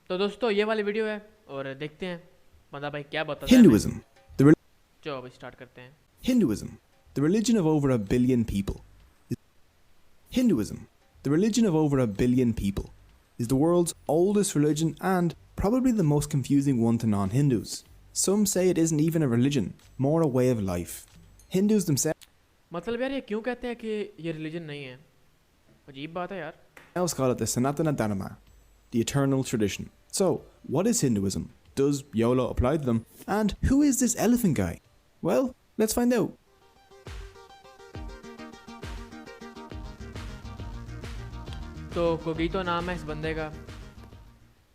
तो दोस्तों ये वाली वीडियो है और देखते हैं बंदा भाई क्या बताता है हमें। Hinduism, the re- चलो अब स्टार्ट करते हैं। Hinduism, the religion of over a billion people. Hinduism, the religion of over a billion people, is the world's oldest religion and probably the most confusing one to non-Hindus. Some say it isn't even a religion, more a way of life. Hindus मतलब यार ये क्यों कहते हैं कि ये religion नहीं है? अजीब बात है यार। themselves call it the Sanatana Dharma, the eternal tradition. So, what is Hinduism? Does YOLO apply to them? And who is this elephant guy? Well, let's find out. तो कोगीतो नाम है इस बंदे का।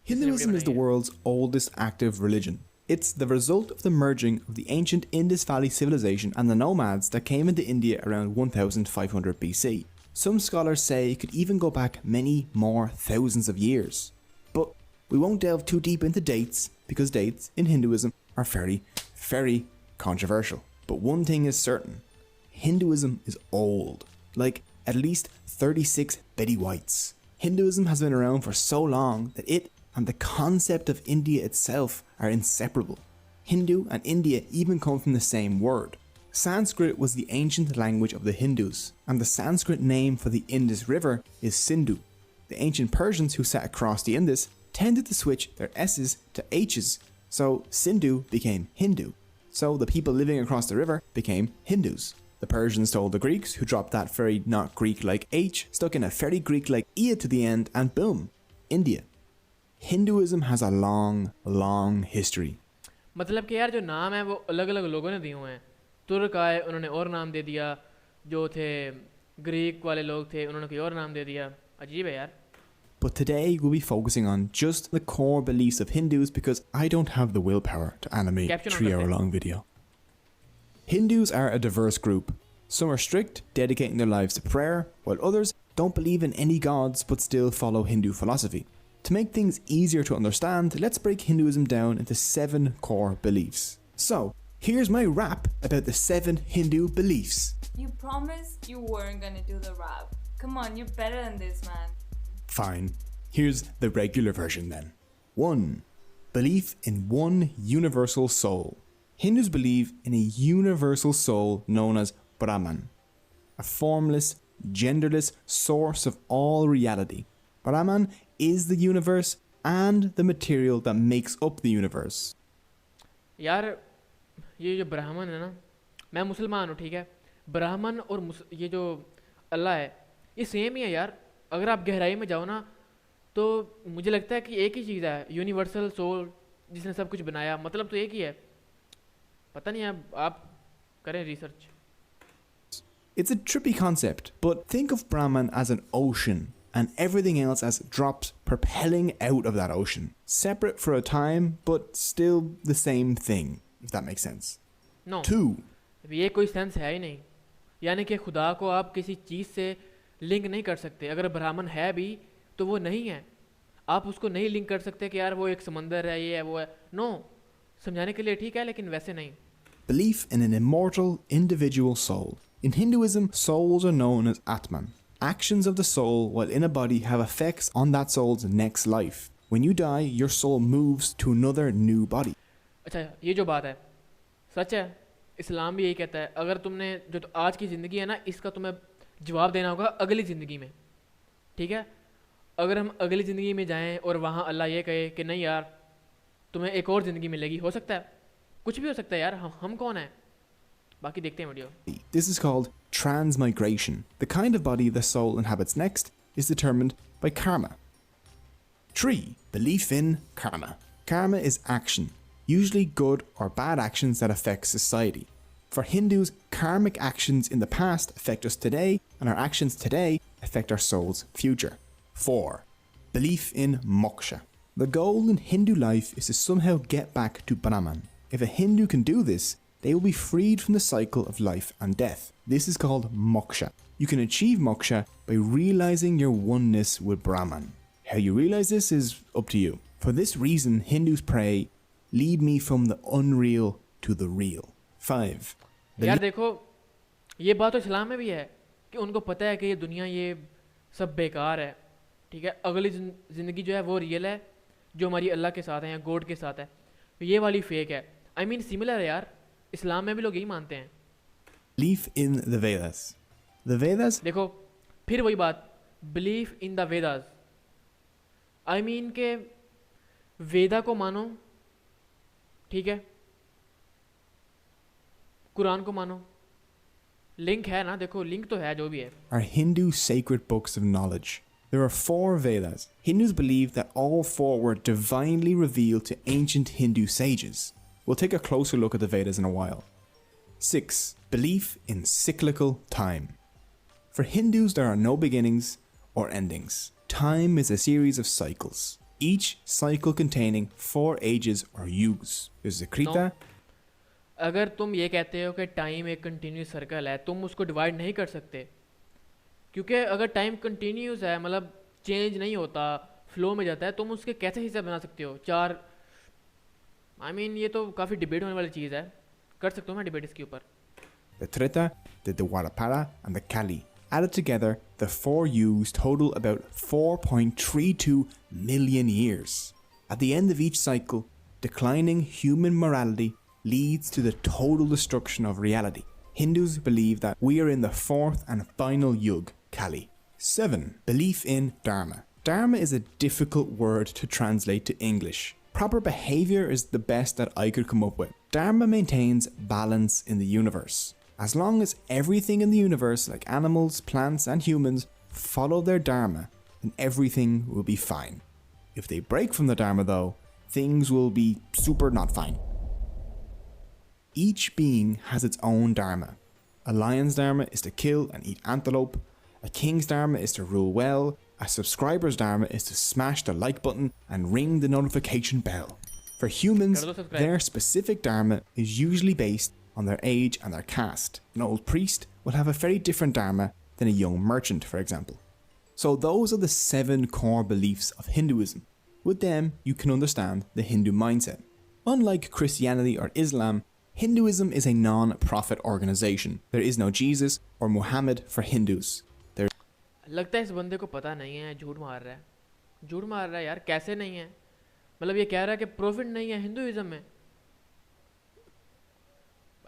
Hinduism is the world's oldest active religion. It's the result of the merging of the ancient Indus Valley civilization and the nomads that came into India around 1500 BC. Some scholars say it could even go back many more thousands of years. But we won't delve too deep into dates because dates in Hinduism are very controversial. But one thing is certain, Hinduism is old, like at least 36 Betty Whites. Hinduism has been around for so long that it and the concept of India itself are inseparable. Hindu and India even come from the same word. Sanskrit was the ancient language of the Hindus, and the Sanskrit name for the Indus River is Sindhu. The ancient Persians who sat across the Indus tended to switch their S's to H's, so Sindhu became Hindu. So the people living across the river became Hindus. The Persians told the Greeks, who dropped that very not Greek-like H, stuck in a very Greek-like E to the end, and boom, India. Hinduism has a long history. मतलब कि यार जो नाम है वो अलग अलग लोगों ने दिए हुए हैं। तुर्क आए उन्होंने और नाम दे दिया, जो थे ग्रीक वाले लोग थे उन्होंने कोई और नाम दे दिया। अजीब है यार। But today we'll be focusing on just the core beliefs of Hindus because I don't have the willpower to animate a 3-hour-long video. Hindus are a diverse group. Some are strict, dedicating their lives to prayer, while others don't believe in any gods but still follow Hindu philosophy. To make things easier to understand, let's break Hinduism down into 7 core beliefs. So, here's my rap about the 7 Hindu beliefs. You promised you weren't gonna do the rap. Come on, you're better than this, man. Fine, here's the regular version then. 1. Belief in one universal soul. Hindus believe in a universal soul known as Brahman, a formless, genderless source of all reality. Brahman is the universe and the material that makes up the universe. यार ये जो ब्राह्मण है ना, मैं मुसलमान हूँ ठीक है, ब्राह्मण और ये जो अल्लाह है ये सेम ही है यार। अगर आप गहराई में जाओ ना तो मुझे लगता है कि एक ही चीज़ है, यूनिवर्सल सोल जिसने सब कुछ बनाया, मतलब तो एक ही है। पता नहीं आप करें research. It's a trippy concept, but think of Brahman as an ocean and everything else as drops propelling out of that ocean. Separate for a time, but still the same thing, if that makes sense. No. 2. ये कोई sense है ही नहीं। यानी कि खुदा को आप किसी चीज़ से लिंक नहीं कर सकते। अगर ब्राह्मण है भी तो वो नहीं है, आप उसको नहीं लिंक कर सकते कि यार वो एक समंदर है, ये है वो है। नो, समझाने के लिए ठीक है लेकिन वैसे नहीं। Belief in an immortal individual soul. In Hinduism, souls are known as Atman. Actions of the soul while in a body have effects on that soul's next life. When you die, your soul moves to another new body. अच्छा, ये जो बात है सच है। इस्लाम भी यही कहता है, अगर तुमने जो तो आज की ज़िंदगी है ना इसका तुम्हें जवाब देना होगा अगली ज़िंदगी में, ठीक है। अगर हम अगली ज़िंदगी में जाएं और वहाँ अल्लाह ये कहे कि नहीं यार तुम्हें एक और ज़िंदगी मिलेगी, हो सकता है, कुछ भी हो सकता है यार। हम कौन है? बाकी देखते हैं video. This is called transmigration. The kind of body the soul inhabits next is determined by karma. 3. Belief in karma. Karma is action, usually good or bad actions that affect society. For Hindus, karmic actions in the past affect us today, and our actions today affect our soul's future. 4. Belief in moksha. The goal in Hindu life is to somehow get back to Brahman. If a Hindu can do this, they will be freed from the cycle of life and death. This is called moksha. You can achieve moksha by realizing your oneness with Brahman. How you realize this is up to you. For this reason, Hindus pray, lead me from the unreal to the real. 5. यार देखो, ये बात तो इस्लाम में भी है कि उनको पता है कि ये दुनिया ये सब बेकार है, ठीक है। अगली ज़िंदगी जो है वो रियल है, जो हमारी अल्लाह के साथ है या गॉड के साथ है, ये वाली फेक है। आई मीन सिमिलर है यार, इस्लाम में भी लोग यही मानते हैं। Belief in the Vedas. The Vedas देखो फिर वही बात, belief in the Vedas. I mean के वेदा को मानो, ठीक है, कुरान को मानो, लिंक है ना, देखो लिंक तो है जो भी है। are Hindu sacred books of knowledge. There are 4 Vedas. Hindus believe that all 4 were divinely revealed to ancient Hindu sages. We'll take a closer look at the Vedas in a while. 6. Belief in cyclical time. For Hindus, there are no beginnings or endings. Time is a series of cycles, each cycle containing 4 ages or yugas. There's the Krita. अगर तुम ये कहते हो कि time एक continuous circle है, तुम उसको डिवाइड नहीं कर सकते, क्योंकि अगर टाइम कंटिन्यूस है मतलब चेंज नहीं होता, फ्लो में जाता है, तुम उसके कैसे हिस्से बना सकते हो 4? आई मीन ये तो काफ़ी डिबेट होने वाली चीज़ है, कर सकता हूँ मैं डिबेट इसके ऊपर। The Treta, the Dwarapara, and the Kali. Added together, the 4 yugas total about 4.32 million years. At the end of each cycle, declining human morality leads to the total destruction of reality. Hindus believe that we are in the 4th and final yug, Kali. 7. Belief in Dharma. Dharma is a difficult word to translate to English. Proper behavior is the best that I could come up with. Dharma maintains balance in the universe. As long as everything in the universe, like animals, plants, and humans, follow their Dharma, then everything will be fine. If they break from the Dharma, though, things will be super not fine. Each being has its own Dharma. A lion's Dharma is to kill and eat antelope. A king's Dharma is to rule well. A subscriber's Dharma is to smash the like button and ring the notification bell. For humans, their specific Dharma is usually based on their age and their caste. An old priest will have a very different Dharma than a young merchant, for example. So those are the 7 core beliefs of Hinduism. With them, you can understand the Hindu mindset. Unlike Christianity or Islam, Hinduism is a non-profit organization. There is no Jesus or Muhammad for Hindus. लगता है इस बंदे को पता नहीं है, झूठ मार रहा है, झूठ मार रहा है यार। कैसे नहीं है? मतलब ये कह रहा है कि प्रॉफिट नहीं है हिंदुइज्म में।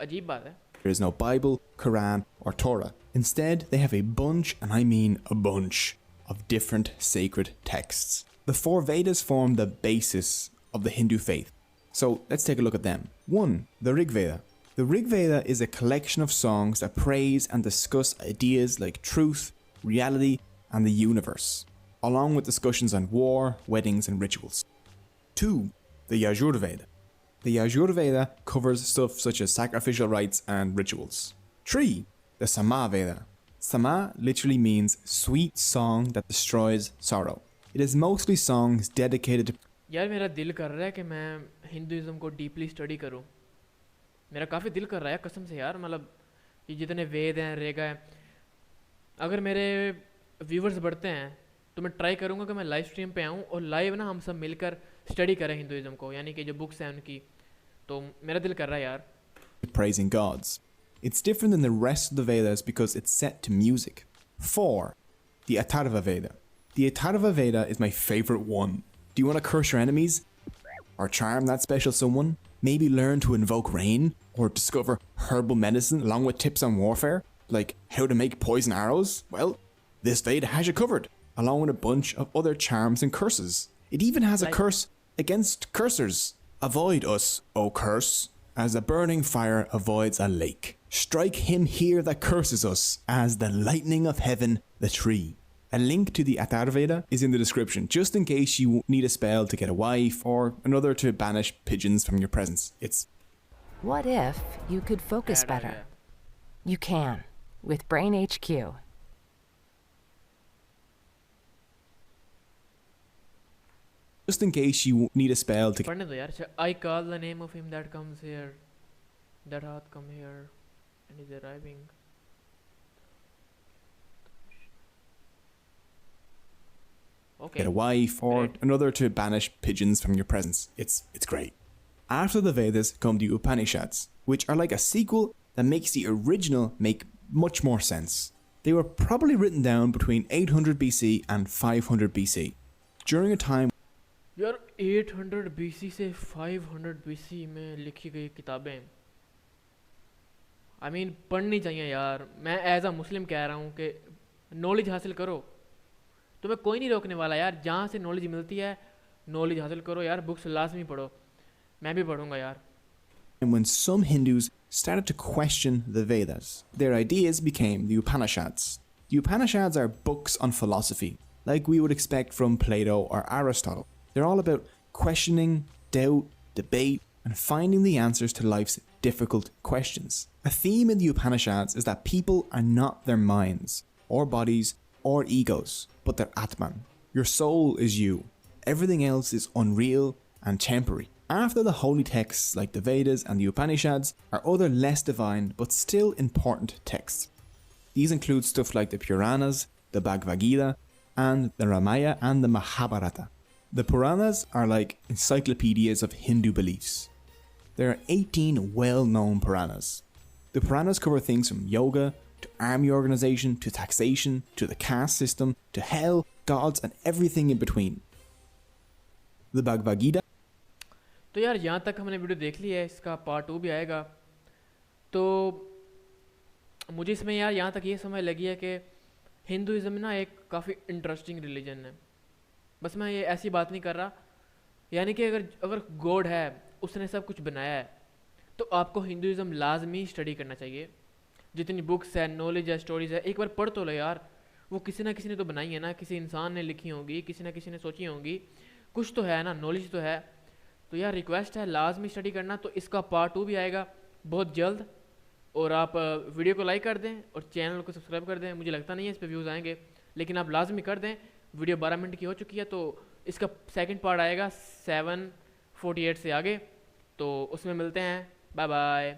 अजीब बात है। There is no Bible, Quran, or Torah. Instead, they have a bunch, and I mean a bunch, of different sacred texts. The 4 Vedas form the basis of the Hindu faith. So let's take a look at them. 1. The Rig Veda. The Rig Veda is a collection of songs that praise and discuss ideas like truth, reality, and the universe, along with discussions on war, weddings, and rituals. 2. The Yajur Veda. The Yajur Veda covers stuff such as sacrificial rites and rituals. 3. The Sama Veda. Sama literally means sweet song that destroys sorrow. It is mostly songs dedicated to... यार मेरा दिल कर रहा है कि मैं Hinduism को deeply study करूं। मेरा काफ़ी दिल कर रहा है कसम से यार। मतलब ये जितने वेद हैं, रेगा हैं, अगर मेरे व्यूवर्स बढ़ते हैं तो मैं ट्राई करूंगा कि मैं लाइव स्ट्रीम पे आऊं और लाइव ना हम सब मिलकर स्टडी करें हिंदुइज्म को, यानी कि जो बुक्स हैं उनकी। तो मेरा दिल कर रहा है यार। praising gods. It's different than the rest of the Vedas because it's set to music. 4. The Atharva Veda. The Atharva Veda is my favorite one. Do you want to curse your enemies? Or charm that special someone? Maybe learn to invoke rain? Or discover herbal medicine along with tips on warfare? Like how to make poison arrows? Well, this Veda has you covered, along with a bunch of other charms and curses. It even has a curse against cursers. Avoid us, O curse, as a burning fire avoids a lake. Strike him here that curses us, as the lightning of heaven the tree. A link to the Atharvaveda is in the description, just in case you need a spell to get a wife or another to banish pigeons from your presence. It's... What if you could focus better? You can, with Brain HQ. Just in case you need a spell to... पढ़ने दो यार। I call the name of him that comes here, that hath come here, and is arriving. Okay. Get a wife or Great. another to banish pigeons from your presence. It's great. After the Vedas come the Upanishads, which are like a sequel that makes the original make much more sense. They were probably written down between 800 BC and 500 BC, during a time यार 800 BC से 500 BC में लिखी गई किताबें, I mean पढ़नी चाहिए यार। मैं एज अ मुस्लिम कह रहा हूँ कि नॉलेज हासिल करो, तुम्हें कोई नहीं रोकने वाला यार। जहाँ से नॉलेज मिलती है नॉलेज हासिल करो यार, बुक्स लाजमी पढ़ो, मैं भी पढ़ूंगा यार। And when some Hindus started to question the Vedas, their ideas became the Upanishads. The Upanishads are books on philosophy, like we would expect from Plato or Aristotle. They're all about questioning, doubt, debate, and finding the answers to life's difficult questions. A theme in the Upanishads is that people are not their minds, or bodies, or egos, but their Atman. Your soul is you. Everything else is unreal and temporary. After the holy texts like the Vedas and the Upanishads are other less divine but still important texts. These include stuff like the Puranas, the Bhagavad Gita, and the Ramayana and the Mahabharata. The Puranas are like encyclopedias of Hindu beliefs. There are 18 well-known Puranas. The Puranas cover things from yoga, to army organization, to taxation, to the caste system, to hell, gods, and everything in between. The Bhagavad Gita. तो यार यहाँ तक हमने video देख ली है, इसका part 2 भी आएगा। तो मुझे इसमें यार यहाँ तक ये समझ लगी है कि हिंदुज़म ना एक काफ़ी इंटरेस्टिंग रिलीजन है। बस मैं ये ऐसी बात नहीं कर रहा, यानी कि अगर गॉड है, उसने सब कुछ बनाया है, तो आपको हिंदुज़म लाजमी स्टडी करना चाहिए। जितनी बुक्स है, नॉलेज है, स्टोरीज़ है, एक बार पढ़ तो लो यार। वो किसी ना किसी ने तो बनाई है ना, किसी इंसान ने लिखी होंगी, किसी ना किसी ने सोची होंगी, कुछ तो है ना, नॉलेज तो है। तो यार रिक्वेस्ट है लाजमी स्टडी करना। तो इसका पार्ट 2 भी आएगा बहुत जल्द, और आप वीडियो को लाइक कर दें और चैनल को सब्सक्राइब कर दें। मुझे लगता नहीं है इस पर व्यूज़ आएंगे, लेकिन आप लाजमी कर दें। वीडियो 12 मिनट की हो चुकी है, तो इसका सेकंड पार्ट आएगा 7:48 से आगे। तो उसमें मिलते हैं, बाय बाय।